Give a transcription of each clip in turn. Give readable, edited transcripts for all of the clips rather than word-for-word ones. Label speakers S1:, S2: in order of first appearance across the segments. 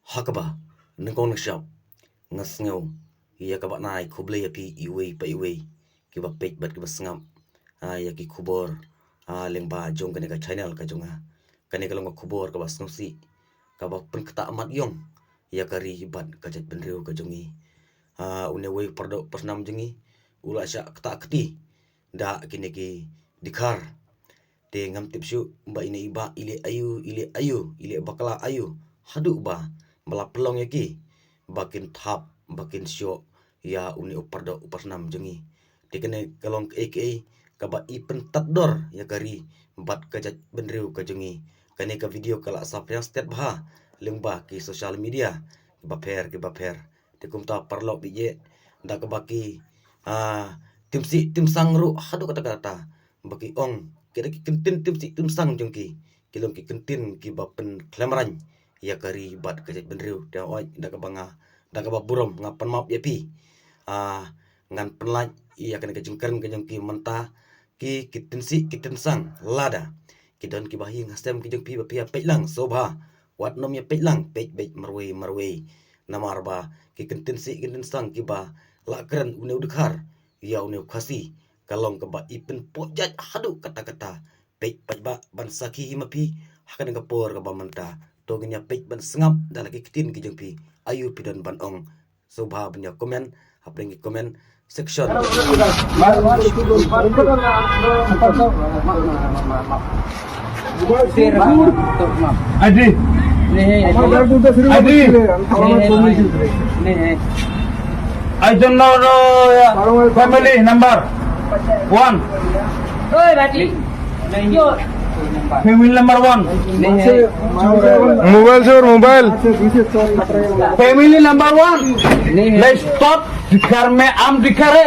S1: hakaba nengkong nagsyap ngasngaw iya kabak nai kublay api iway pa iway kiba pek bat kiba sengap ya ki kubor lengba jong kane ka channel ka jonga kane kalong kubor ka bas nusi kabak pen kata amat yong ya kari bat ka jet benriu ka jongi une way pardo pasnam jengi ula sya kata keti da kini ki dikar de ngam tipsu mba ini iba ile ayu ile bakala ayu hadu ba mala pelong yaki bakin thap bakin syo ya uni upardo upasnam jengi dikene kalong aka kaba ipen tatdor ya kari bat kajat benriu ka jengi kane ka video kala sapya step bah lengba ki social media baper dikum ta parlok bije da ka baki tim sangru hadu kata baki ong kira ki kentin tim sang jongki kilong ki kentin ki bapen klamran ya kari bat kajat benriu da oi da ka banga da ka burom ngapan map yapi ngan penlaj iya kena kejengkern kejengki mentah ki kiten sang lada kidon ki bahi ngastem ki jengpi bapi pej lang sobha wat nom ya pej lang pej marwe namar ba ki kenten sang ki ba lakren une udkhar ya une khasi kalong ka ba ipen pojat hadu kata pej ba ban saki himapi hakan ka por ka ba menta to genya pej ban sengap dalaki kitin ki jengpi ayu pidon ban ong sobha punya komen apa yang komen section
S2: Adi I don't know family number 1 family number 1
S3: मोबाइल से और mobile
S2: family number 1 let's stop दिखार में आम दिखारे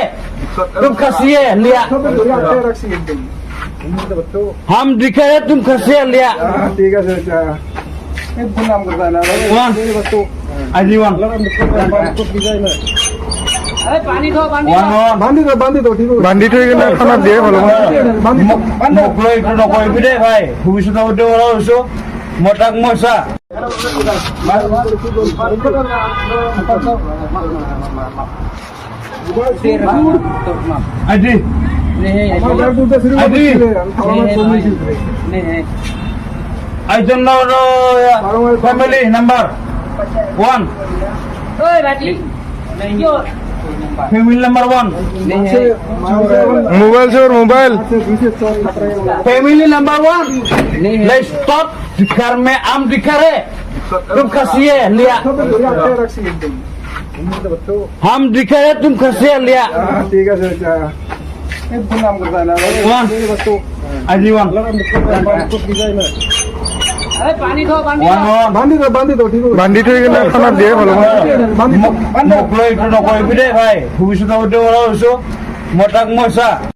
S2: तुम खसिए लिया हम दिखारे तुम खसिए लिया
S3: ठीक है सर नाम करता है ना
S2: आजी वन
S3: बांधी दो ठीक है बांधी तो ये ना खाना दे बोलो
S2: मोकलो इको नकोय बिदे भाई भविष्य तो उदे वाला उसो मोटाक मोसा आजी I don't know family number 1 family number 1
S3: मोबाइल से और mobile
S2: family number 1 let's stop दिखार में आम दिखारे तुम खसिए लिया हम दिखारे तुम खसिए लिया
S3: ठीक है सर नाम करता है ना
S2: आजी वन
S3: बांधी दो ठीक है बांधी तो ये ना खाना दे बोलो
S2: मोकलो इको नकोय बिदे भाई भविष्य तो उदे वाला उसो मोटाक मोसा